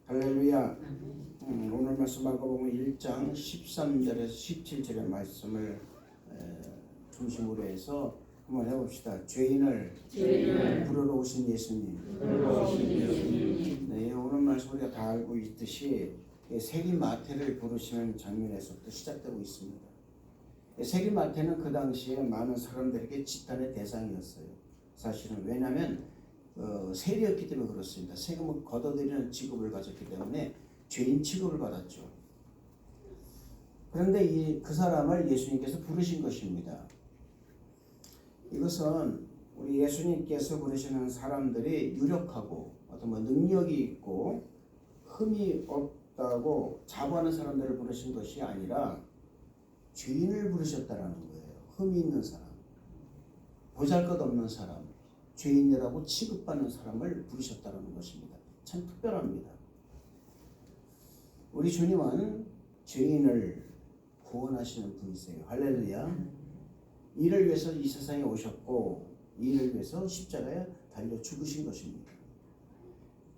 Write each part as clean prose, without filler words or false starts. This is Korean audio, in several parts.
할렐루야. 오늘 말씀 마가복음 1장 13절에서 17절의 말씀을 중심으로 해서 한번 해봅시다. 죄인을 부르러 오신 예수님. 네, 오늘 말씀 우리가 다 알고 있듯이 세리 마태를 부르시는 장면에서부터 시작되고 있습니다. 세리 마태는 그 당시에 많은 사람들에게 지탄의 대상이었어요. 사실은 왜냐하면 세리였기 때문에 그렇습니다. 세금을 걷어들이는 직업을 가졌기 때문에 죄인 취급을 받았죠. 그런데 그 사람을 예수님께서 부르신 것입니다. 이것은 우리 예수님께서 부르시는 사람들이 유력하고 어떤 능력이 있고 흠이 없다고 자부하는 사람들을 부르신 것이 아니라 죄인을 부르셨다라는 거예요. 흠이 있는 사람, 보잘것없는 사람, 죄인이라고 취급받는 사람을 부르셨다는 것입니다. 참 특별합니다. 우리 주님은 죄인을 구원하시는 분이세요. 할렐루야. 이를 위해서 이 세상에 오셨고 이를 위해서 십자가에 달려 죽으신 것입니다.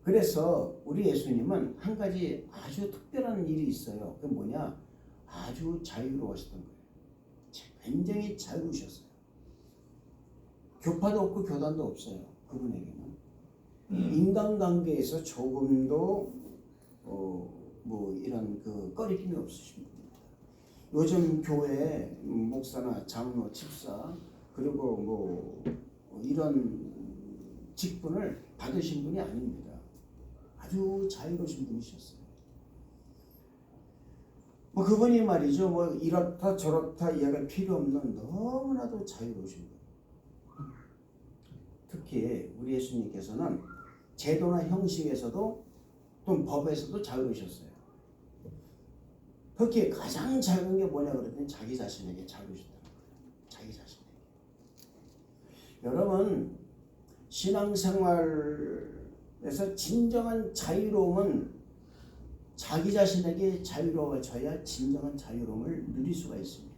그래서 우리 예수님은 한 가지 아주 특별한 일이 있어요. 그게 뭐냐? 아주 자유로우셨던 거예요. 굉장히 자유로우셨어요. 교파도 없고 교단도 없어요. 그분에게는. 인간관계에서 조금도 이런 꺼리낌이 없으신 분입니다. 요즘 교회 목사나 장로, 집사 그리고 이런 직분을 받으신 분이 아닙니다. 아주 자유로우신 분이셨어요. 그분이 말이죠. 이렇다 저렇다 이야기가 필요 없는 너무나도 자유로우신 분. 특히 우리 예수님께서는 제도나 형식에서도 또 법에서도 자유로우셨어요. 특히 가장 자유로운 게 뭐냐 그랬더니 자기 자신에게 자유로우셨다는 거예요. 자기 자신에게. 여러분 신앙생활에서 진정한 자유로움은 자기 자신에게 자유로워져야 진정한 자유로움을 누릴 수가 있습니다.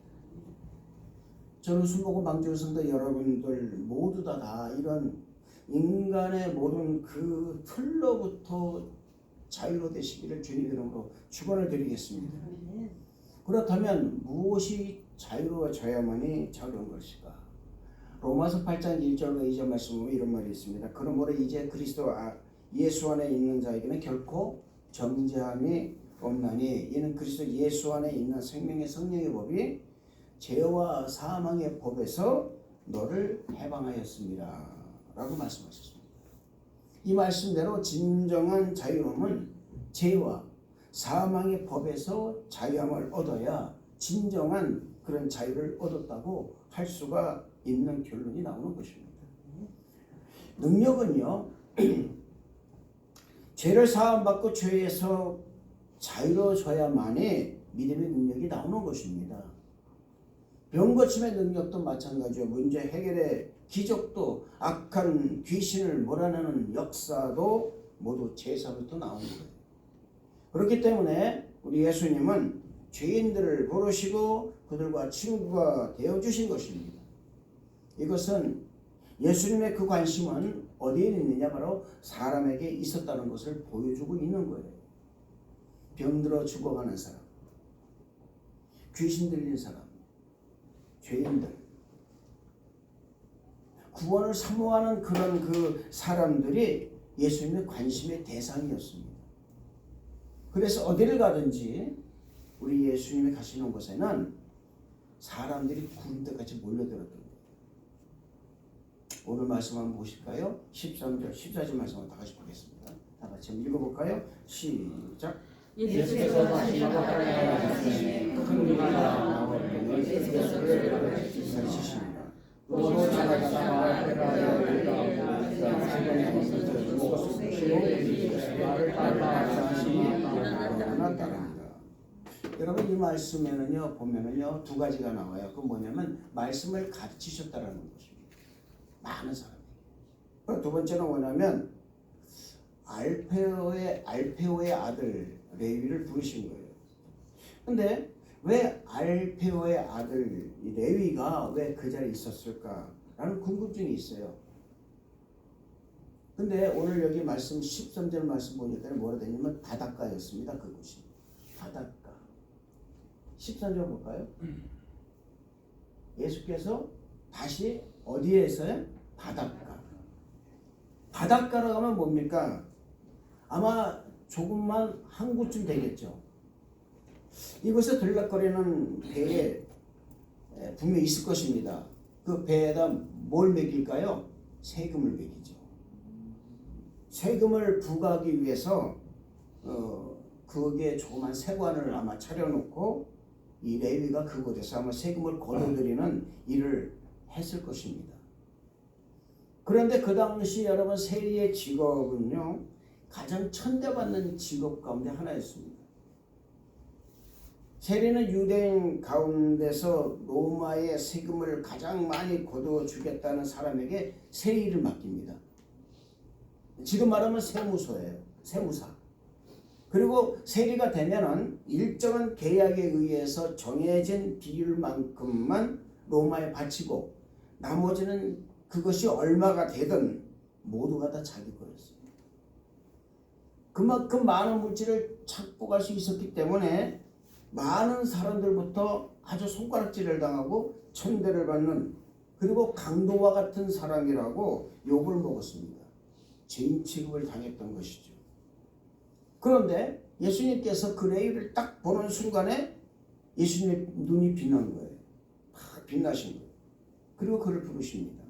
저는 순복음 방주 성도 여러분들 모두 다 이런 인간의 모든 그 틀로부터 자유로 되시기를 주님의 이름으로 축원을 드리겠습니다. 그렇다면 무엇이 자유로워져야만이 자유로운 것일까? 로마서 8장 1절과 2절 말씀에 이런 말이 있습니다. 그러므로 이제 그리스도 예수 안에 있는 자에게는 결코 정죄함이 없나니 이는 그리스도 예수 안에 있는 생명의 성령의 법이 죄와 사망의 법에서 너를 해방하였습니다. 라고 말씀하셨습니다. 이 말씀대로 진정한 자유로움은 죄와 사망의 법에서 자유함을 얻어야 진정한 그런 자유를 얻었다고 할 수가 있는 결론이 나오는 것입니다. 능력은요, 죄를 사함받고 죄에서 자유로워져야만이 믿음의 능력이 나오는 것입니다. 병고침의 능력도 마찬가지요. 문제 해결의 기적도 악한 귀신을 몰아내는 역사도 모두 죄에서부터 나오는 거예요. 그렇기 때문에 우리 예수님은 죄인들을 부르시고 그들과 친구가 되어주신 것입니다. 이것은 예수님의 그 관심은 어디에 있느냐? 바로 사람에게 있었다는 것을 보여주고 있는 거예요. 병들어 죽어가는 사람, 귀신 들린 사람, 죄인들, 구원을 사모하는 그런 그 사람들이 예수님의 관심의 대상이었습니다. 그래서 어디를 가든지 우리 예수님이 가시는 곳에는 사람들이 군대같이 몰려들었던 거예요. 오늘 말씀 한번 보실까요? 13절, 14절 말씀을 다 같이 보겠습니다. 다 같이 한번 읽어볼까요? 시작. 예수께서 다시 나가시니 큰 비가 나오니 예수께서 그를 가르치십니다. 또 나가다가 해가 되어 말을 따라합니다. 여러분 이 말씀에는요 보면은요 두 가지가 나와요. 그 뭐냐면 말씀을 가르치셨다라는 것입니다. 많은 사람이. 두 번째는 뭐냐면 알페오의 아들 레위를 부르신 거예요. 근데 왜 알페오의 아들 레위가 왜 그 자리에 있었을까라는 궁금증이 있어요. 근데 오늘 여기 말씀 13절 말씀 보니까 뭐라 되냐면 바닷가였습니다. 그곳이 바닷가. 13절 볼까요? 예수께서 다시 어디에서요? 바닷가. 바닷가라고 하면 뭡니까? 아마 조금만 항구쯤 되겠죠. 이곳에 들락거리는 배에 분명히 있을 것입니다. 그 배에다 뭘 먹일까요? 세금을 먹이죠. 세금을 부과하기 위해서 거기에 조그만 세관을 아마 차려놓고 이 레위가 그곳에서 아마 세금을 거둬들이는 일을 했을 것입니다. 그런데 그 당시 여러분 세리의 직업은요 가장 천대받는 직업 가운데 하나였습니다. 세리는 유대인 가운데서 로마의 세금을 가장 많이 거둬주겠다는 사람에게 세리를 맡깁니다. 지금 말하면 세무서예요. 세무사. 그리고 세리가 되면은 일정한 계약에 의해서 정해진 비율만큼만 로마에 바치고 나머지는 그것이 얼마가 되든 모두가 다 자기 거였습니다. 그만큼 많은 물질을 착복할 수 있었기 때문에 많은 사람들부터 아주 손가락질을 당하고 천대를 받는 그리고 강도와 같은 사람이라고 욕을 먹었습니다. 죄인 취급을 당했던 것이죠. 그런데 예수님께서 그 레위를 딱 보는 순간에 예수님의 눈이 빛난 거예요. 막 빛나신 거예요. 그리고 그를 부르십니다.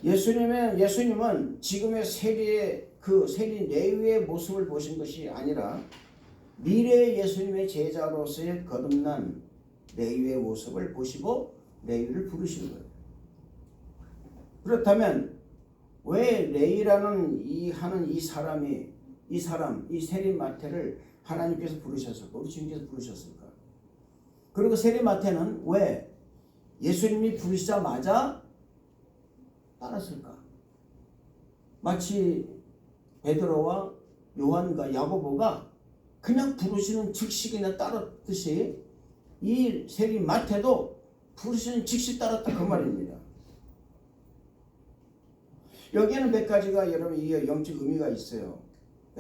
예수님은 지금의 세리의 그 세리 레위의 모습을 보신 것이 아니라 미래의 예수님의 제자로서의 거듭난 레위의 모습을 보시고 레위를 부르신 거예요. 그렇다면 왜 레위라는 이 세리 마태를 하나님께서 부르셨을까? 우리 주님께서 부르셨을까? 그리고 세리 마태는 왜 예수님이 부르시자마자 따랐을까? 마치 베드로와 요한과 야고보가 그냥 부르시는 즉시 그냥 따랐듯이 이 세리 마태도 부르시는 즉시 따랐다 그 말입니다. 여기에는 몇 가지가 여러분 이 영적 의미가 있어요.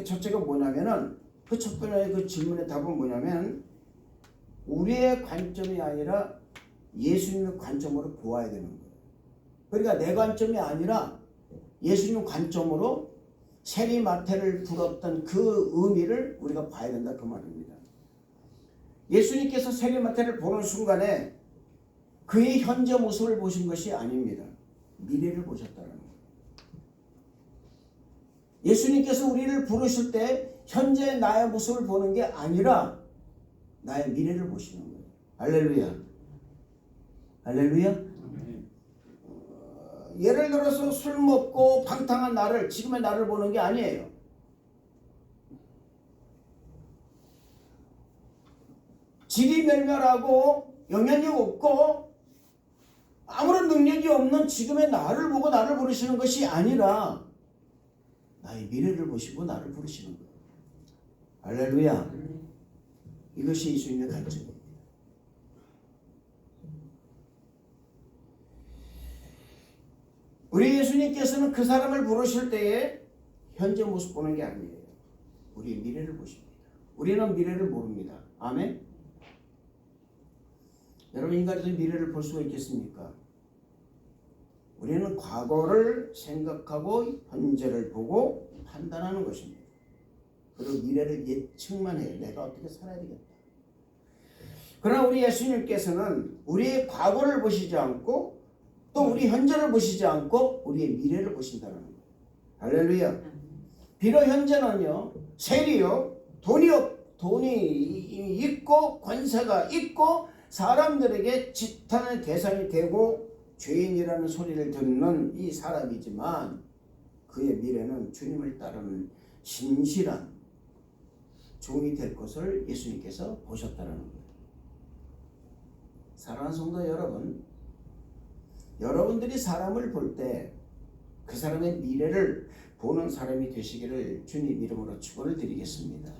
첫째가 뭐냐면은 그 첫 번째 그 질문의 답은 뭐냐면 우리의 관점이 아니라 예수님의 관점으로 보아야 되는 거예요. 그러니까 내 관점이 아니라 예수님 관점으로 세리 마태를 불었던 그 의미를 우리가 봐야 된다 그 말입니다. 예수님께서 세리 마태를 보는 순간에 그의 현재 모습을 보신 것이 아닙니다. 미래를 보셨다는 거예요. 예수님께서 우리를 부르실 때 현재 나의 모습을 보는 게 아니라 나의 미래를 보시는 거예요. 할렐루야. 할렐루야. 예를 들어서 술 먹고 방탕한 나를 지금의 나를 보는 게 아니에요. 질이 멸멸하고 영향력 없고 아무런 능력이 없는 지금의 나를 보고 나를 부르시는 것이 아니라 나의 미래를 보시고 나를 부르시는 거예요. 할렐루야. 이것이 예수님의 관점입니다. 우리 예수님께서는 그 사람을 부르실 때에 현재 모습 보는 게 아니에요. 우리의 미래를 보십니다. 우리는 미래를 모릅니다. 아멘. 여러분 인간이 미래를 볼 수가 있겠습니까? 우리는 과거를 생각하고 현재를 보고 판단하는 것입니다. 그리고 미래를 예측만 해요. 내가 어떻게 살아야 되겠다. 그러나 우리 예수님께서는 우리의 과거를 보시지 않고 또 우리 현재를 보시지 않고 우리의 미래를 보신다는 거예요. 할렐루야. 비록 현재는요 세리요 돈이 있고 권세가 있고 사람들에게 지탄의 대상이 되고 죄인이라는 소리를 듣는 이 사람이지만 그의 미래는 주님을 따르는 신실한 종이 될 것을 예수님께서 보셨다는 거예요. 사랑하는 성도 여러분, 여러분들이 사람을 볼 때 그 사람의 미래를 보는 사람이 되시기를 주님 이름으로 축원을 드리겠습니다.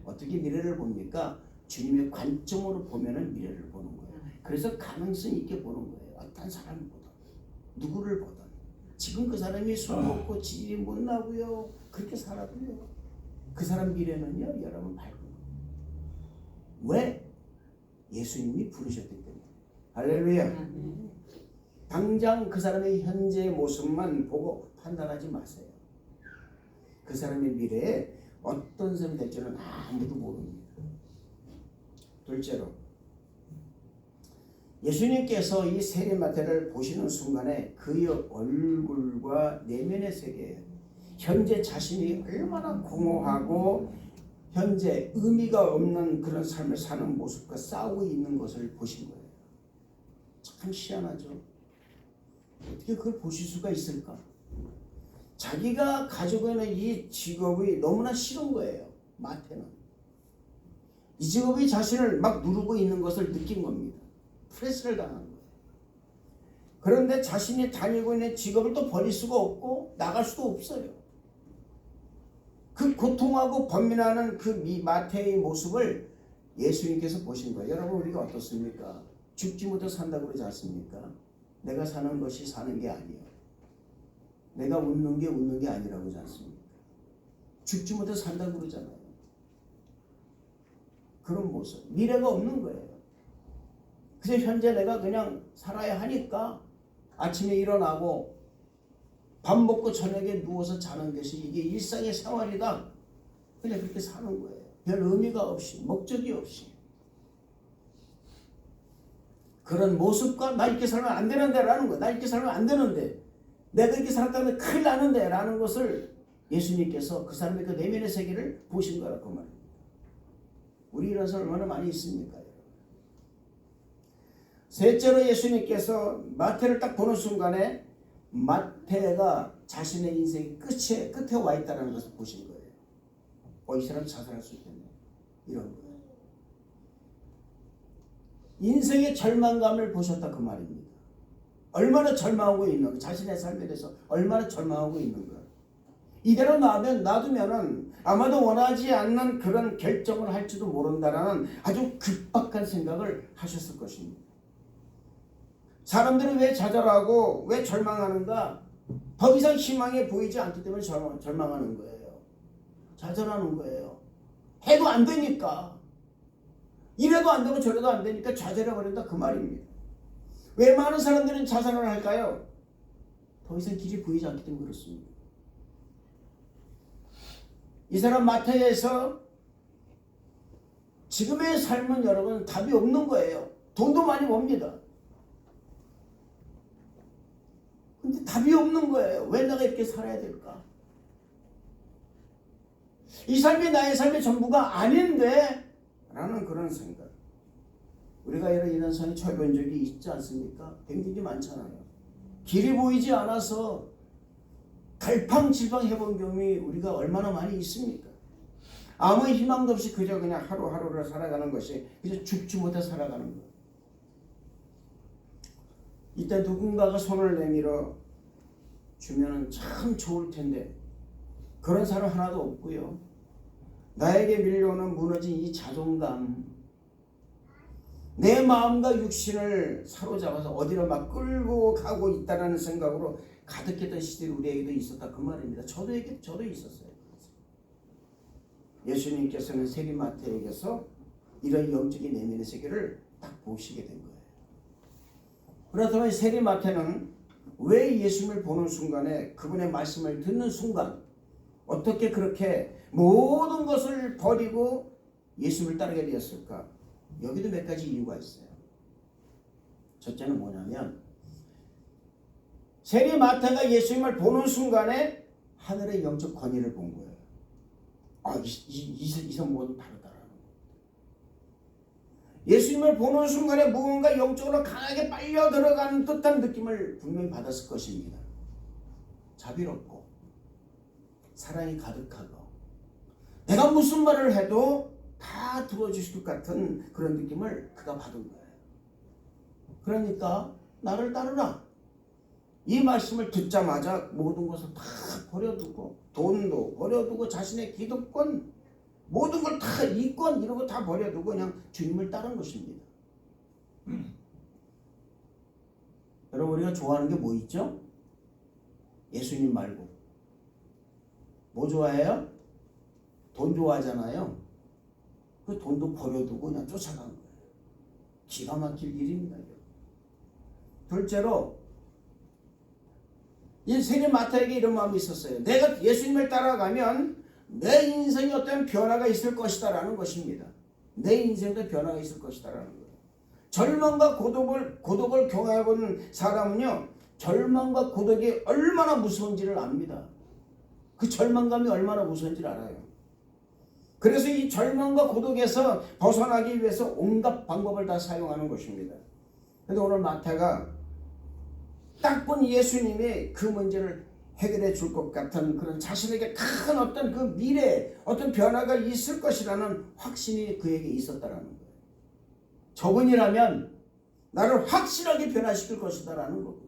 어떻게 미래를 봅니까? 주님의 관점으로 보면은 미래를 보는 거예요. 그래서 가능성 있게 보는 거예요. 어떤 사람을 보든 누구를 보든 지금 그 사람이 술 먹고 질이 못 나고요. 그렇게 살아도요. 그 사람 미래는요, 여러분 밝은 거예요. 왜? 예수님이 부르셨기 때문에. 할렐루야. 당장 그 사람의 현재의 모습만 보고 판단하지 마세요. 그 사람의 미래에 어떤 사람이 될지는 아무도 모릅니다. 둘째로, 예수님께서 이 세리마태를 보시는 순간에 그의 얼굴과 내면의 세계에 현재 자신이 얼마나 공허하고 현재 의미가 없는 그런 삶을 사는 모습과 싸우고 있는 것을 보신 거예요. 참 희한하죠. 어떻게 그걸 보실 수가 있을까? 자기가 가지고 있는 이 직업이 너무나 싫은 거예요. 마태는. 이 직업이 자신을 막 누르고 있는 것을 느낀 겁니다. 프레스를 당한 거예요. 그런데 자신이 다니고 있는 직업을 또 버릴 수가 없고 나갈 수도 없어요. 그 고통하고 번민하는 그 마태의 모습을 예수님께서 보신 거예요. 여러분, 우리가 어떻습니까? 죽지 못해 산다고 그러지 않습니까? 내가 사는 것이 사는 게 아니에요. 내가 웃는 게 웃는 게 아니라고 하지 않습니까? 죽지 못해 산다고 그러잖아요. 그런 모습, 미래가 없는 거예요. 그래서 현재 내가 그냥 살아야 하니까 아침에 일어나고 밥 먹고 저녁에 누워서 자는 것이 이게 일상의 생활이다. 그냥 그렇게 사는 거예요. 별 의미가 없이, 목적이 없이. 그런 모습과 나 이렇게 살면 안 되는데 라는 거예요. 나 이렇게 살면 안 되는데, 내가 이렇게 살았다면 큰일 나는데 라는 것을 예수님께서 그 사람의 그 내면의 세계를 보신 거라고 말입니다. 우리 이런 사람 얼마나 많이 있습니까? 셋째로, 예수님께서 마태를 딱 보는 순간에 마태가 자신의 인생의 끝에 와 있다는 것을 보신 거예요. 이 사람 자살할 수 있겠네. 이런 거예요. 인생의 절망감을 보셨다 그 말입니다. 얼마나 절망하고 있는가. 자신의 삶에 대해서 얼마나 절망하고 있는가. 이대로 놔두면은 아마도 원하지 않는 그런 결정을 할지도 모른다라는 아주 급박한 생각을 하셨을 것입니다. 사람들이 왜 좌절하고 왜 절망하는가? 더 이상 희망이 보이지 않기 때문에 절망하는 거예요. 좌절하는 거예요. 해도 안 되니까. 이래도 안 되고 저래도 안 되니까 좌절해버린다 그 말입니다. 왜 많은 사람들은 자살을 할까요? 더 이상 길이 보이지 않기 때문에 그렇습니다. 이 사람 마태에서 지금의 삶은 여러분 답이 없는 거예요. 돈도 많이 법니다. 근데 답이 없는 거예요. 왜 내가 이렇게 살아야 될까? 이 삶이 나의 삶의 전부가 아닌데 라는 그런 생각. 우리가 이런 삶에 처해 본 적이 있지 않습니까? 굉장히 많잖아요. 길이 보이지 않아서 갈팡질팡 해본 경험이 우리가 얼마나 많이 있습니까? 아무 희망도 없이 그저 그냥 하루하루를 살아가는 것이 그저 죽지 못해 살아가는 거예요. 이때 누군가가 손을 내밀어 주면 참 좋을 텐데 그런 사람 하나도 없고요. 나에게 밀려오는 무너진 이 자존감, 내 마음과 육신을 사로잡아서 어디로 막 끌고 가고 있다는 생각으로 가득했던 시절이 우리에게도 있었다 그 말입니다. 저도 있었어요. 예수님께서는 세리마태에게서 이런 영적인 내면의 세계를 딱 보시게 된 거예요. 그렇다면 세리마태는 왜 예수님을 보는 순간에 그분의 말씀을 듣는 순간 어떻게 그렇게 모든 것을 버리고 예수님을 따르게 되었을까? 여기도 몇 가지 이유가 있어요. 첫째는 뭐냐면 세리마태가 예수님을 보는 순간에 하늘의 영적 권위를 본 거예요. 이 성모는 다르다라는 거예요. 예수님을 보는 순간에 무언가 영적으로 강하게 빨려 들어가는 듯한 느낌을 분명히 받았을 것입니다. 자비롭고 사랑이 가득하고 내가 무슨 말을 해도 다 들어주실 것 같은 그런 느낌을 그가 받은 거예요. 그러니까 나를 따르라. 이 말씀을 듣자마자 모든 것을 다 버려두고 돈도 버려두고 자신의 기득권 모든 걸 다 이권 이런 거 다 버려두고 그냥 주님을 따른 것입니다. 여러분 우리가 좋아하는 게 뭐 있죠? 예수님 말고. 뭐 좋아해요? 돈 좋아하잖아요. 그 돈도 버려두고 그냥 쫓아간 거예요. 기가 막힐 일입니다. 둘째로 이 세리 마태에게 이런 마음이 있었어요. 내가 예수님을 따라가면 내 인생에 어떤 변화가 있을 것이다 라는 것입니다. 내 인생도 변화가 있을 것이다 라는 거예요. 절망과 고독을 경험해본 사람은요, 절망과 고독이 얼마나 무서운지를 압니다. 그 절망감이 얼마나 무서운지를 알아요. 그래서 이 절망과 고독에서 벗어나기 위해서 온갖 방법을 다 사용하는 것입니다. 그런데 오늘 마태가 딱 본 예수님이 그 문제를 해결해 줄 것 같은 그런 자신에게 큰 어떤 그 미래에 어떤 변화가 있을 것이라는 확신이 그에게 있었다라는 거예요. 저분이라면 나를 확실하게 변화시킬 것이다라는 거거든요.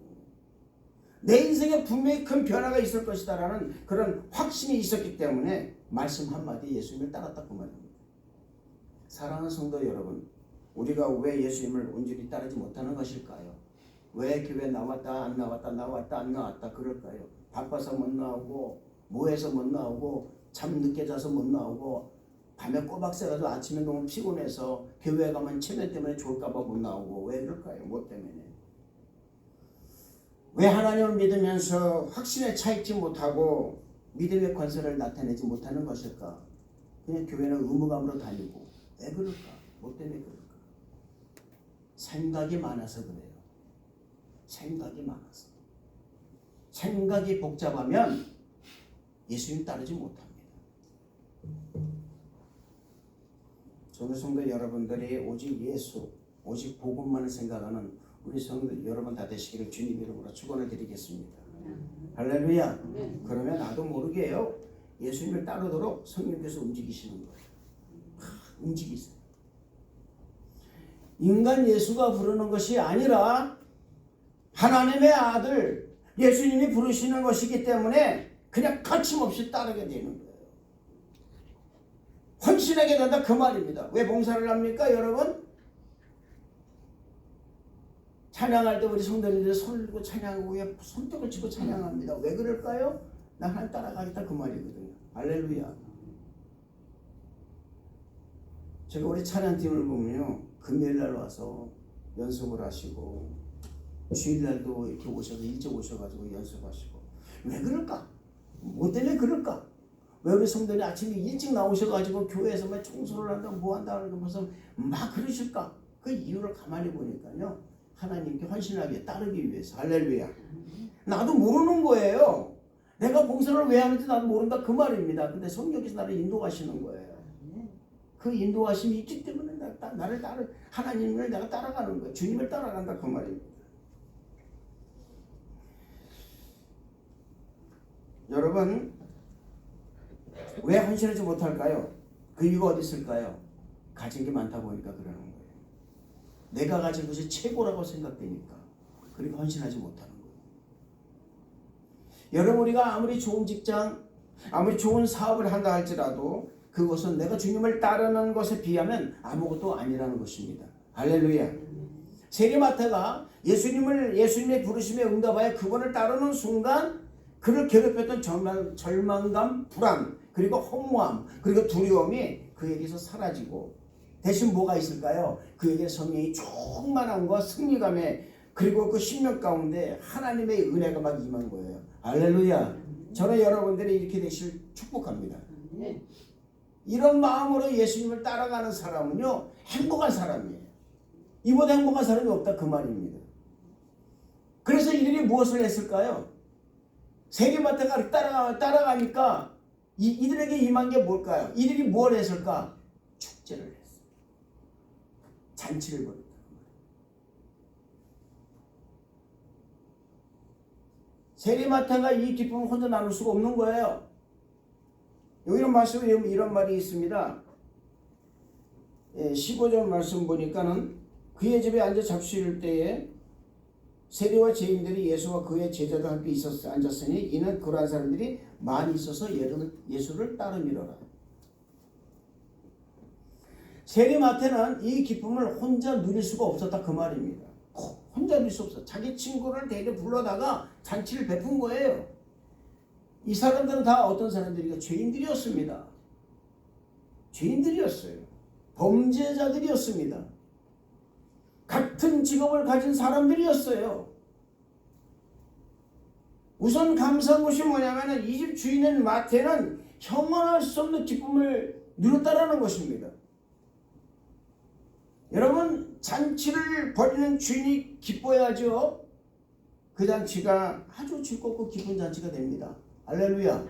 내 인생에 분명히 큰 변화가 있을 것이다라는 그런 확신이 있었기 때문에 말씀 한마디 예수님을 따랐다 그 말입니다. 사랑하는 성도 여러분, 우리가 왜 예수님을 온전히 따르지 못하는 것일까요? 왜 교회 나왔다 안 나왔다 나왔다 안 나왔다 그럴까요? 바빠서 못 나오고 뭐해서 못 나오고 잠 늦게 자서 못 나오고 밤에 꼬박 새가지고 아침에 너무 피곤해서 교회 가면 체면 때문에 좋을까 봐 못 나오고 왜 그럴까요? 뭐 때문에? 왜 하나님을 믿으면서 확신에 차 있지 못하고 믿음의 권세를 나타내지 못하는 것일까? 그냥 교회는 의무감으로 다니고 왜 그럴까? 뭐 때문에 그럴까? 생각이 많아서 그래요. 생각이 많아서. 생각이 복잡하면 예수님 따르지 못합니다. 저는 성도 여러분들이 오직 예수, 오직 복음만을 생각하는 우리 성도 여러분 다 되시기를 주님 이름으로 축원을 드리겠습니다. 할렐루야. 그러면 나도 모르게요, 예수님을 따르도록 성령께서 움직이시는 거예요. 움직이세요. 인간 예수가 부르는 것이 아니라 하나님의 아들 예수님이 부르시는 것이기 때문에 그냥 거침없이 따르게 되는 거예요. 헌신하게 된다 그 말입니다. 왜 봉사를 합니까 여러분? 찬양할 때 우리 성도님들 손을 들고 찬양하고 손뼉을 치고 찬양합니다. 왜 그럴까요? 나 하나님 따라가겠다 그 말이거든요. 할렐루야. 제가 우리 찬양팀을 보면요, 금요일날 와서 연습을 하시고 주일날도 이렇게 오셔서 일찍 오셔가지고 연습하시고 왜 그럴까? 뭐 때문에 그럴까? 왜 우리 성도님 아침에 일찍 나오셔가지고 교회에서 막 청소를 한다 뭐 한다 하면서 막 그러실까? 그 이유를 가만히 보니까요, 하나님께 헌신하게 따르기 위해서. 할렐루야. 나도 모르는 거예요. 내가 봉사를 왜 하는지 나도 모른다 그 말입니다. 근데 성령께서 나를 인도하시는 거예요. 그 인도하심이 있기 때문에 나를 하나님을 내가 따라가는 거예요. 주님을 따라간다 그 말입니다. 여러분, 왜 헌신하지 못할까요? 그 이유가 어디 있을까요? 가진 게 많다 보니까 그러는 거예요. 내가 가진 것이 최고라고 생각되니까 그리고 헌신하지 못하는 거예요. 여러분, 우리가 아무리 좋은 직장, 아무리 좋은 사업을 한다 할지라도 그것은 내가 주님을 따르는 것에 비하면 아무것도 아니라는 것입니다. 할렐루야. 세리마태가 예수님의 부르심에 응답하여 그분을 따르는 순간 그를 괴롭혔던 절망감, 불안, 그리고 허무함, 그리고 두려움이 그에게서 사라지고 대신 뭐가 있을까요? 그에게 성령이 충만함과 승리감에, 그리고 그 심령 가운데 하나님의 은혜가 막 임한 거예요. 할렐루야. 저는 여러분들이 이렇게 되실 축복합니다. 이런 마음으로 예수님을 따라가는 사람은요, 행복한 사람이에요. 이보다 행복한 사람이 없다 그 말입니다. 그래서 이들이 무엇을 했을까요? 세리마태가 따라가니까 이들에게 임한 게 뭘까요? 이들이 뭘 했을까? 축제를 했어요. 잔치를 벌였다. 세리마태가 이 기쁨을 혼자 나눌 수가 없는 거예요. 여기는 말씀에 이런 말이 있습니다. 15절 말씀 보니까는 그의 집에 앉아 잡수일 때에 세리와 죄인들이 예수와 그의 제자들 함께 앉았으니 이는 그러한 사람들이 많이 있어서 예수를 따르미러라. 세리마태는 이 기쁨을 혼자 누릴 수가 없었다 그 말입니다. 혼자 누릴 수 없어. 자기 친구를 데려 불러다가 잔치를 베푼 거예요. 이 사람들은 다 어떤 사람들이가 죄인들이었습니다. 죄인들이었어요. 범죄자들이었습니다. 같은 직업을 가진 사람들이었어요. 우선 감사한 것이 뭐냐면 이 집 주인인 마태는 형언할 수 없는 기쁨을 누렸다라는 것입니다. 여러분, 잔치를 벌이는 주인이 기뻐야죠. 그 잔치가 아주 즐겁고 기쁜 잔치가 됩니다. 할렐루야.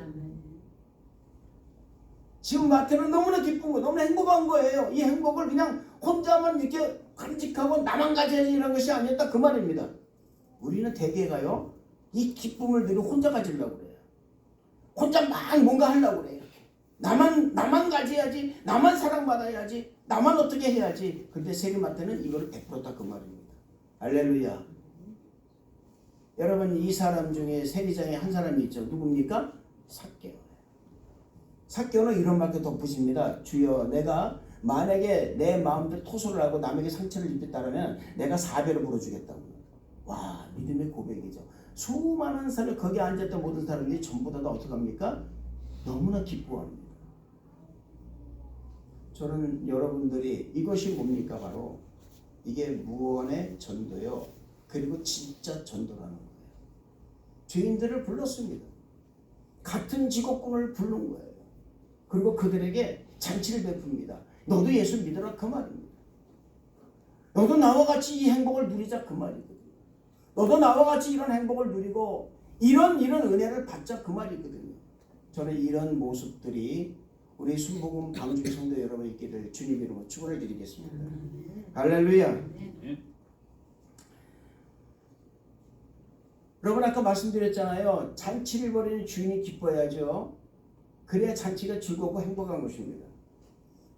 지금 마태는 너무나 기쁜 거, 너무나 행복한 거예요. 이 행복을 그냥 혼자만 이렇게 간직하고 나만 가져야지 이런 것이 아니었다 그 말입니다. 우리는 대개가요, 이 기쁨을 늘 혼자 가지려고 그래요. 혼자 막 뭔가 하려고 그래요. 이렇게. 나만 가져야지, 나만 사랑받아야지, 나만 어떻게 해야지. 근데 세리마태는 이걸 베풀었다 그 말입니다. 할렐루야. 여러분, 이 사람 중에 세리장에 한 사람이 있죠. 누굽니까? 삭개오. 삭개오는 이런 말도 덧붙입니다. 주여, 내가 만약에 내 마음대로 토소를 하고 남에게 상처를 입혔다면 내가 4배로 물어주겠다고. 와, 믿음의 고백이죠. 수많은 사람, 거기 앉았던 모든 사람들이 전부 다 어떻게 합니까? 너무나 기뻐합니다. 저는 여러분들이 이것이 뭡니까? 바로 이게 무언의 전도요. 그리고 진짜 전도라는 거예요. 죄인들을 불렀습니다. 같은 직업군을 부른 거예요. 그리고 그들에게 잔치를 베풉니다. 너도 예수 믿어라 그 말입니다. 너도 나와 같이 이 행복을 누리자 그 말이거든요. 너도 나와 같이 이런 행복을 누리고 이런 은혜를 받자 그 말이거든요. 저는 이런 모습들이 우리 순복음 방주의 성도 여러분 있기를 주님 이름으로 축원을 드리겠습니다. 할렐루야. 여러분, 아까 말씀드렸잖아요. 잔치를 벌이는 주인이 기뻐야죠. 그래야 잔치가 즐겁고 행복한 것입니다.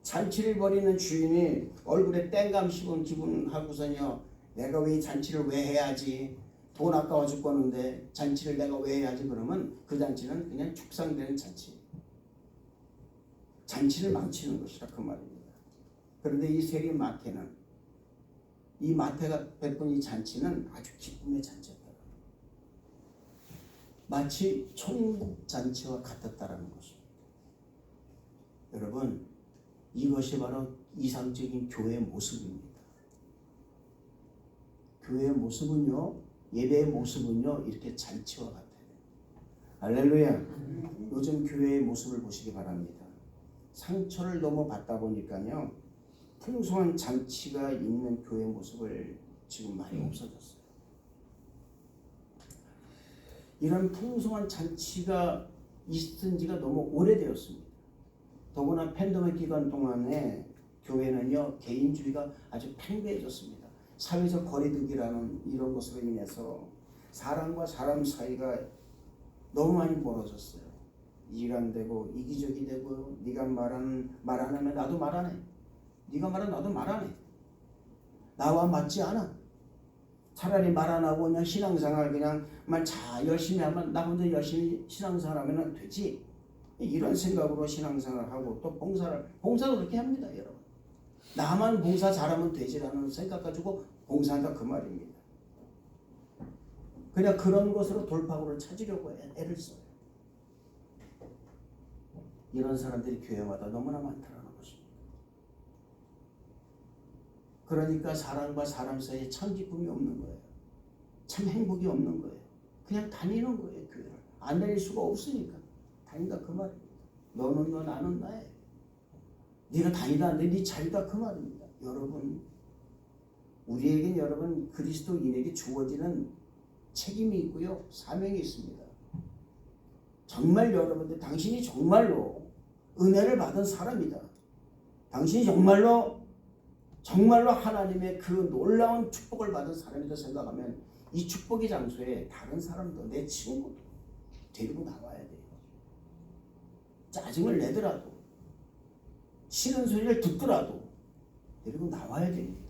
잔치를 벌이는 주인이 얼굴에 땡감 씹은 기분하고서요, 내가 왜 이 잔치를 왜 해야지, 돈 아까워 죽겠는데 잔치를 내가 왜 해야지, 그러면 그 잔치는 그냥 축상되는 잔치, 잔치를 망치는 것이라 그 말입니다. 그런데 이 세리 마태는, 이 마태가 베푼 이 잔치는 아주 기쁨의 잔치였다. 마치 천국 잔치와 같았다라는 것입니다. 여러분, 이것이 바로 이상적인 교회의 모습입니다. 교회의 모습은요, 예배의 모습은요, 이렇게 잔치와 같아요. 할렐루야. 요즘 교회의 모습을 보시기 바랍니다. 상처를 너무 받다 보니까요, 풍성한 잔치가 있는 교회의 모습을 지금 많이 없어졌어요. 이런 풍성한 잔치가 있은 지가 너무 오래되었습니다. 더구나 팬데믹 기간 동안에 교회는요, 개인주의가 아주 팽배해졌습니다. 사회적 거리두기라는 이런 것으로 인해서 사람과 사람 사이가 너무 많이 벌어졌어요. 이간되고 이기적이 되고, 네가 말 안 하면 나도 말 안 해. 네가 말하면 나도 말 안 해. 나와 맞지 않아. 차라리 말 안 하고 그냥 신앙생활 그냥 열심히 하면, 나 혼자 열심히 신앙생활 하면 되지. 이런 생각으로 신앙생활하고 또 봉사도 그렇게 합니다, 여러분. 나만 봉사 잘하면 되지라는 생각 가지고 봉사한다 그 말입니다. 그냥 그런 것으로 돌파구를 찾으려고 애를 써요. 이런 사람들이 교회마다 너무나 많다는 것입니다. 그러니까 사람과 사람 사이에 참 기쁨이 없는 거예요. 참 행복이 없는 거예요. 그냥 다니는 거예요, 교회를. 안 다닐 수가 없으니까 다닌다 그 말입니다. 너는 너, 나는 나예요. 네가 다니다 안 돼, 네 자유다 그 말입니다. 여러분, 우리에겐 여러분 그리스도인에게 주어지는 책임이 있고요, 사명이 있습니다. 정말 여러분들, 당신이 정말로 은혜를 받은 사람이다. 당신이 정말로 하나님의 그 놀라운 축복을 받은 사람이다 생각하면 이 축복의 장소에 다른 사람도, 내 친구도 데리고 나와야 돼요. 짜증을 내더라도, 싫은 소리를 듣더라도 데리고 나와야 됩니다.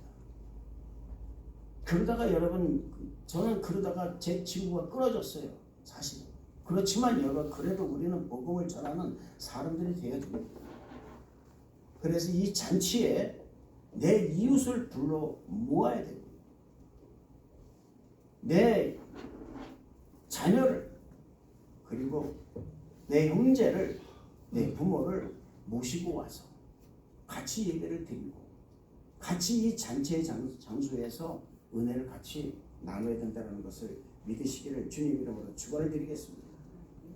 그러다가 여러분, 저는 그러다가 제 친구가 끊어졌어요, 사실은. 그렇지만 여러분, 그래도 우리는 복음을 전하는 사람들이 되어야 됩니다. 그래서 이 잔치에 내 이웃을 불러 모아야 됩니다. 내 자녀를, 그리고 내 형제를, 내 부모를 모시고 와서 같이 예배를 드리고 같이 이 잔치의 장소에서 은혜를 같이 나눠야 된다는 것을 믿으시기를 주님 이름으로 축원을 드리겠습니다.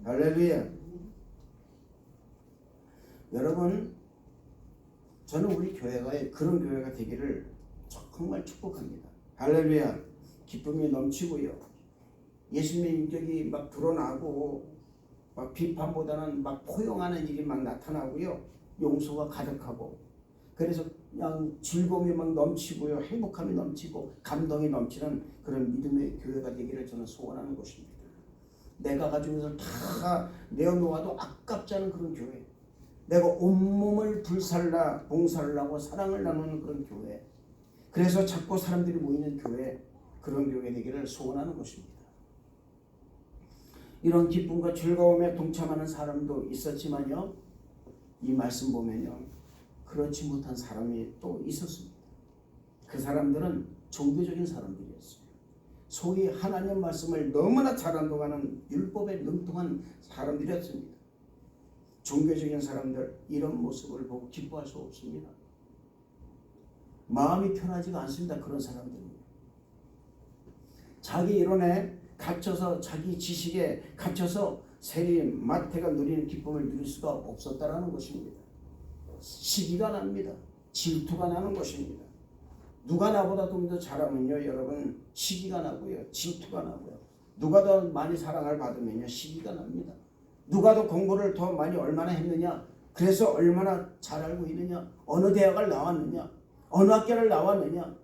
할렐루야. 여러분, 저는 우리 교회가 그런 교회가 되기를 정말 축복합니다. 할렐루야. 기쁨이 넘치고요. 예수님의 인격이 막 드러나고 막 비판보다는 막 포용하는 일이 막 나타나고요. 용서가 가득하고 그래서 그냥 즐거움이 막 넘치고요. 행복함이 넘치고 감동이 넘치는 그런 믿음의 교회가 되기를 저는 소원하는 것입니다. 내가 가진 것을 다 내어놓아도 아깝지 않은 그런 교회. 내가 온몸을 불살라 봉사를 사랑을 나누는 그런 교회. 그래서 자꾸 사람들이 모이는 교회, 그런 교회 되기를 소원하는 것입니다. 이런 기쁨과 즐거움에 동참하는 사람도 있었지만요, 이 말씀 보면요, 그렇지 못한 사람이 또 있었습니다. 그 사람들은 종교적인 사람들이었어요. 소위 하나님 말씀을 너무나 잘 안동하는 율법에 능통한 사람들이었습니다. 종교적인 사람들, 이런 모습을 보고 기뻐할 수 없습니다. 마음이 편하지가 않습니다. 그런 사람들은 자기 이론에 갇혀서, 자기 지식에 갇혀서 세림, 마태가 누리는 기쁨을 누릴 수가 없었다라는 것입니다. 시기가 납니다. 질투가 나는 것입니다. 누가 나보다 좀 더 잘하면요, 여러분, 시기가 나고요, 질투가 나고요. 누가 더 많이 사랑을 받으면요, 시기가 납니다. 누가 더 공부를 더 많이 얼마나 했느냐, 그래서 얼마나 잘 알고 있느냐, 어느 대학을 나왔느냐, 어느 학교를 나왔느냐,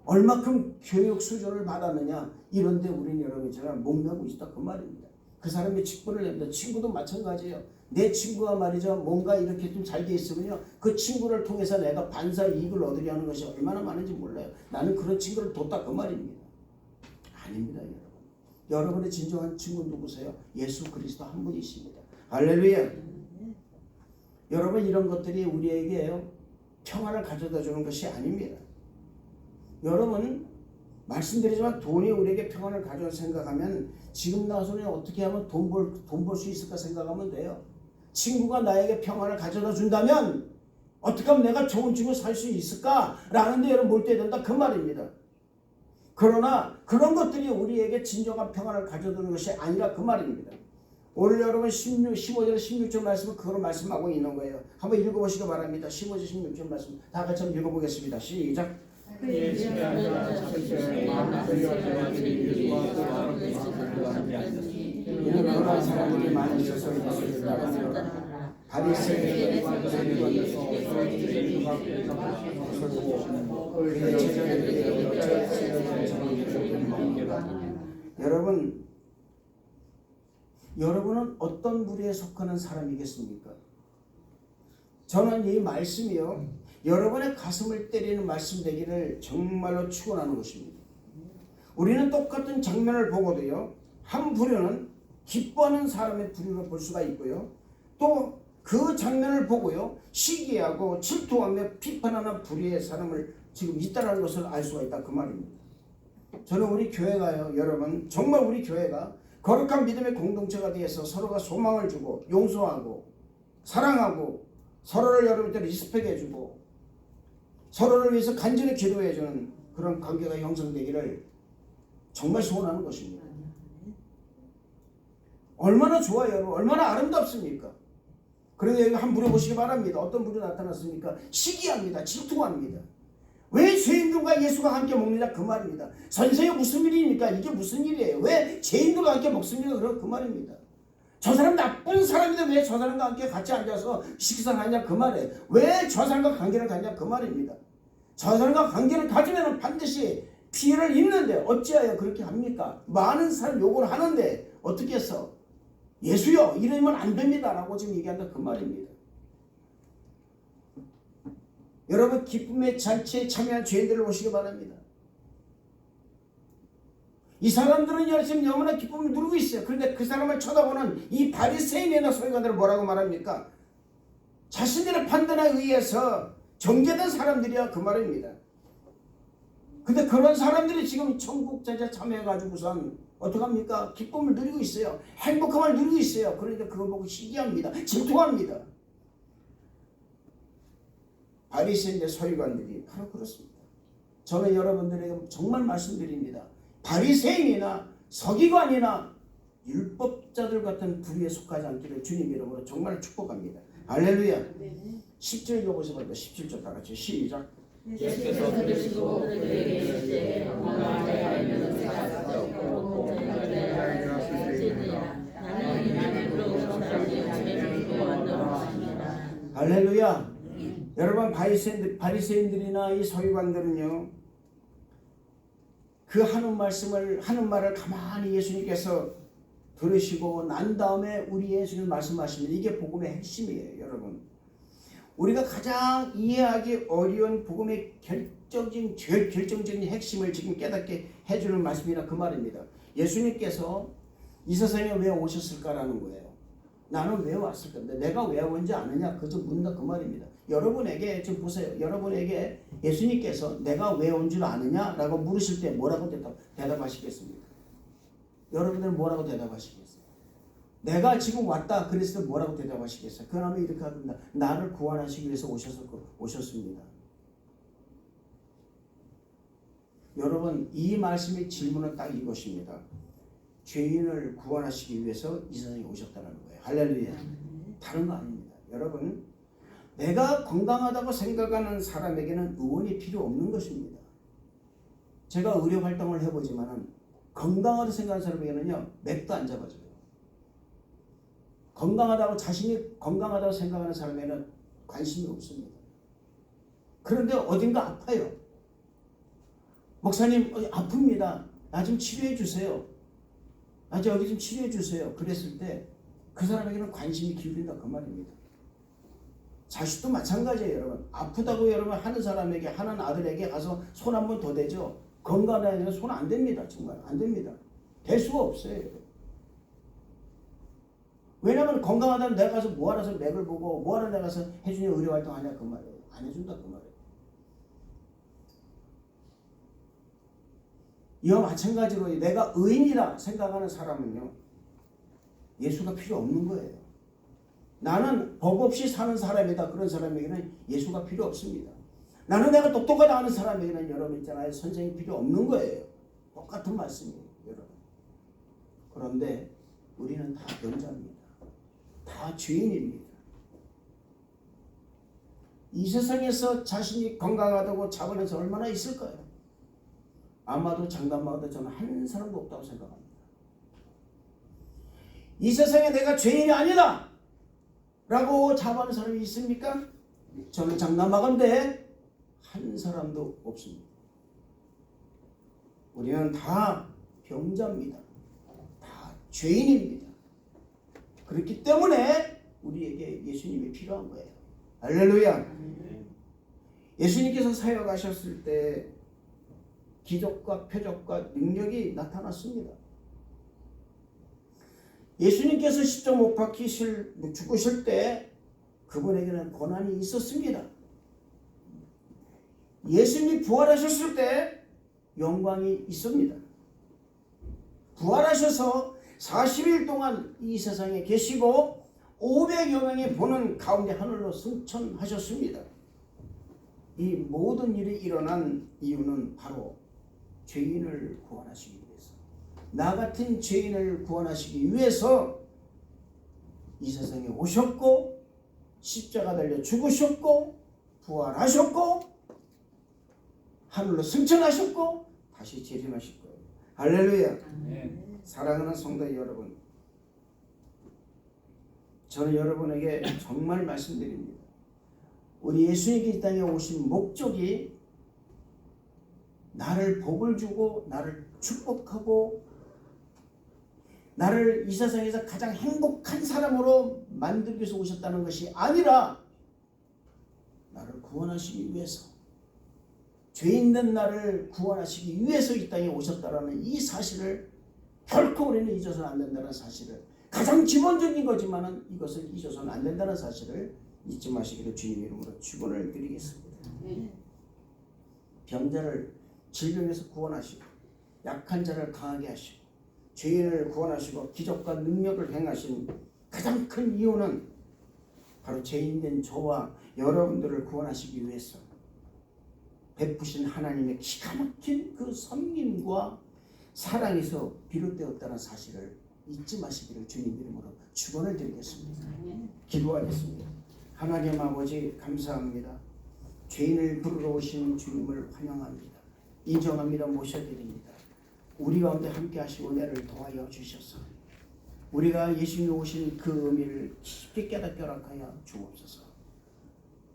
얼마큼 교육 수준을 받았느냐, 이런데 우리는 여러분처럼 목매고 있다 그 말입니다. 그 사람이 직분을 냅니다. 친구도 마찬가지예요. 내 친구가 말이죠, 뭔가 이렇게 좀 잘 돼 있으면요, 그 친구를 통해서 내가 반사 이익을 얻으려는 것이 얼마나 많은지 몰라요. 나는 그런 친구를 뒀다 그 말입니다. 아닙니다, 여러분. 여러분의 진정한 친구는 누구세요? 예수 그리스도 한 분이십니다. 할렐루야. 여러분, 이런 것들이 우리에게 평안을 가져다 주는 것이 아닙니다. 여러분, 말씀드리지만 돈이 우리에게 평안을 가져올 생각하면 지금 나서는 어떻게 하면 돈 벌 수 있을까 생각하면 돼요. 친구가 나에게 평안을 가져다 준다면 어떻게 하면 내가 좋은 친구 살 수 있을까? 라는데 여러분 몰두해야 된다 그 말입니다. 그러나 그런 것들이 우리에게 진정한 평안을 가져다주는 것이 아니라 그 말입니다. 오늘 여러분 15절 16절 말씀은 그걸 말씀하고 있는 거예요. 한번 읽어보시기 바랍니다. 15절 16절 말씀 다 같이 한번 읽어보겠습니다. 시작. 그런 사람들이 많이 있어서 바리새인들이 여러분은 어떤 부류에 속하는 사람이겠습니까? 저는 이 말씀이요, 여러분의 가슴을 때리는 말씀 되기를 정말로 축원하는 것입니다. 우리는 똑같은 장면을 보고도요, 한 부류는 기뻐하는 사람의 부류로 볼 수가 있고요, 또 그 장면을 보고요, 시기하고 질투하며 비판하는 부류의 사람을 지금 있다는 것을 알 수가 있다 그 말입니다. 저는 우리 교회가요, 여러분, 정말 우리 교회가 거룩한 믿음의 공동체가 되어서 서로가 소망을 주고 용서하고 사랑하고 서로를 여러분들 리스펙해주고 서로를 위해서 간절히 기도해주는 그런 관계가 형성되기를 정말 소원하는 것입니다. 얼마나 좋아요, 여러분. 얼마나 아름답습니까? 그런데 여기 한번 물어보시기 바랍니다. 어떤 분이 나타났습니까? 시기합니다. 질투합니다. 왜 죄인들과 예수가 함께 먹느냐 그 말입니다. 선생님 무슨 일입니까? 이게 무슨 일이에요? 왜 죄인들과 함께 먹습니까? 그 말입니다. 저 사람 나쁜 사람인데 왜 저 사람과 함께 같이 앉아서 식사를 하냐 그 말이에요. 왜 저 사람과 관계를 갖냐 그 말입니다. 저 사람과 관계를 가지면 반드시 피해를 입는데 어찌하여 그렇게 합니까? 많은 사람 욕을 하는데 어떻게 해서 예수여 이러면 안 됩니다 라고 지금 얘기한다 그 말입니다. 여러분, 기쁨의 잔치에 참여한 죄인들을 보시기 바랍니다. 이 사람들은 지금 너무나 기쁨을 누리고 있어요. 그런데 그 사람을 쳐다보는 이 바리새인이나 서기관들은 뭐라고 말합니까? 자신들의 판단에 의해서 정죄된 사람들이야 그 말입니다. 근데 그런 사람들이 지금 천국 제자 참여해가지고선 어떡합니까? 기쁨을 누리고 있어요. 행복함을 누리고 있어요. 그러니까 그걸 보고 시기합니다. 질투합니다. 바리새인의 서기관들이 바로 그렇습니다. 저는 여러분들에게 정말 말씀드립니다. 바리새인이나 서기관이나 율법자들 같은 부류에 속하지 않기를 주님 이름으로 정말 축복합니다. 할렐루야. 10절 읽어보세요. 17절 다 같이 시작. 예수께서 들으시고 그들에게 이르시되 공감하지 않는 자가 없고 공감하지 않으시니라. 나는 이만의 부러운 사람이 자매를 구원하노라 하시니라. 할렐루야. 여러분 바리새인들이나 이 서기관들은요, 그 하는 말을 가만히 예수님께서 들으시고 난 다음에 우리 예수님 말씀하시면 이게 복음의 핵심이에요. 여러분, 우리가 가장 이해하기 어려운 복음의 제일 결정적인 핵심을 지금 깨닫게 해주는 말씀이라 그 말입니다. 예수님께서 이 세상에 왜 오셨을까라는 거예요. 나는 왜 왔을까? 내가 왜 온지 아느냐? 그저 묻는다 그 말입니다. 여러분에게 지금 보세요. 여러분에게 예수님께서 내가 왜 온 줄 아느냐? 라고 물으실 때 뭐라고 대답하시겠습니까? 여러분들은 뭐라고 대답하시겠어요? 내가 지금 왔다 그랬을 때 뭐라고 대답하시겠어요? 그러면 이렇게 합니다. 나를 구원하시기 위해서 오셨습니다. 여러분, 이 말씀의 질문은 딱 이것입니다. 죄인을 구원하시기 위해서 이 세상에 오셨다는 거예요. 할렐루야. 다른 거 아닙니다. 여러분, 내가 건강하다고 생각하는 사람에게는 의원이 필요 없는 것입니다. 제가 의료 활동을 해보지만은 건강하다고 생각하는 사람에게는요, 맥도 안 잡아줘요. 자신이 건강하다고 생각하는 사람에게는 관심이 없습니다. 그런데 어딘가 아파요. 목사님, 아픕니다. 나 좀 치료해 주세요. 나 여기 좀 치료해 주세요. 그랬을 때 그 사람에게는 관심이 기울인다 그 말입니다. 자식도 마찬가지예요. 여러분, 아프다고 여러분 하는 사람에게, 하는 아들에게 가서 손 한 번 더 대죠. 건강하다는 손 안 됩니다. 정말 안 됩니다. 될 수가 없어요. 왜냐하면 건강하다는 내가 가서 뭐하러 맥을 보고 뭐하러 내가 가서 해주냐 의료활동하냐 그 말이에요. 안 해준다 그 말이에요. 이와 마찬가지로 내가 의인이라 생각하는 사람은요, 예수가 필요 없는 거예요. 나는 법 없이 사는 사람이다. 그런 사람에게는 예수가 필요 없습니다. 나는 내가 똑똑하다 하는 사람에게는 여러분 있잖아요. 선생이 필요 없는 거예요. 똑같은 말씀이에요. 여러분. 그런데 우리는 다 병자입니다. 다 죄인입니다. 이 세상에서 자신이 건강하다고 자부하는 사람 얼마나 있을까요? 아마도 장담하고도 저는 한 사람도 없다고 생각합니다. 이 세상에 내가 죄인이 아니다 라고 자부하는 사람이 있습니까? 저는 장담하건대 한 사람도 없습니다. 우리는 다 병자입니다. 다 죄인입니다. 그렇기 때문에 우리에게 예수님이 필요한 거예요. 할렐루야. 예수님께서 사역하셨을 때 기적과 표적과 능력이 나타났습니다. 예수님께서 십자가 못 박히 죽으실 때 그분에게는 고난이 있었습니다. 예수님이 부활하셨을 때 영광이 있습니다. 부활하셔서 40일 동안 이 세상에 계시고 500여 명이 보는 가운데 하늘로 승천하셨습니다. 이 모든 일이 일어난 이유는 바로 죄인을 구원하시기 위해서, 나 같은 죄인을 구원하시기 위해서 이 세상에 오셨고 십자가 달려 죽으셨고 부활하셨고 하늘로 승천하셨고 다시 재림하실 거예요. 할렐루야. 사랑하는 성도 여러분, 저는 여러분에게 정말 말씀드립니다. 우리 예수님이 이 땅에 오신 목적이 나를 복을 주고 나를 축복하고 나를 이 세상에서 가장 행복한 사람으로 만들기 위해서 오셨다는 것이 아니라 나를 구원하시기 위해서, 죄 있는 나를 구원하시기 위해서 이 땅에 오셨다는 이 사실을 결코 우리는 잊어서는 안 된다는 사실을, 가장 기본적인 거지만은 이것을 잊어서는 안 된다는 사실을 잊지 마시기를 주님 이름으로 축원을 드리겠습니다. 병자를 질병에서 구원하시고 약한 자를 강하게 하시고 죄인을 구원하시고 기적과 능력을 행하신 가장 큰 이유는 바로 죄인된 저와 여러분들을 구원하시기 위해서 베푸신 하나님의 기가 막힌 그 섬김과 사랑에서 비롯되었다는 사실을 잊지 마시기를 주님 이름으로 축원을 드리겠습니다. 기도하겠습니다. 하나님 아버지 감사합니다. 죄인을 부르러 오신 주님을 환영합니다. 인정합니다. 모셔드립니다. 우리 가운데 함께 하시고 은혜를 더하여 주셔서 우리가 예수님이 오신 그 의미를 깊이 깨닫게 하여 주옵소서.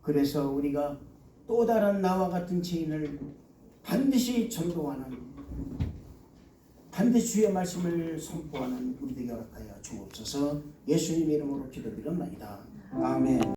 그래서 우리가 또 다른 나와 같은 죄인을 반드시 전도하는, 반드시 주의 말씀을 선포하는 우리에게 허락하여 주옵소서. 예수님 이름으로 기도드립니다. 아멘.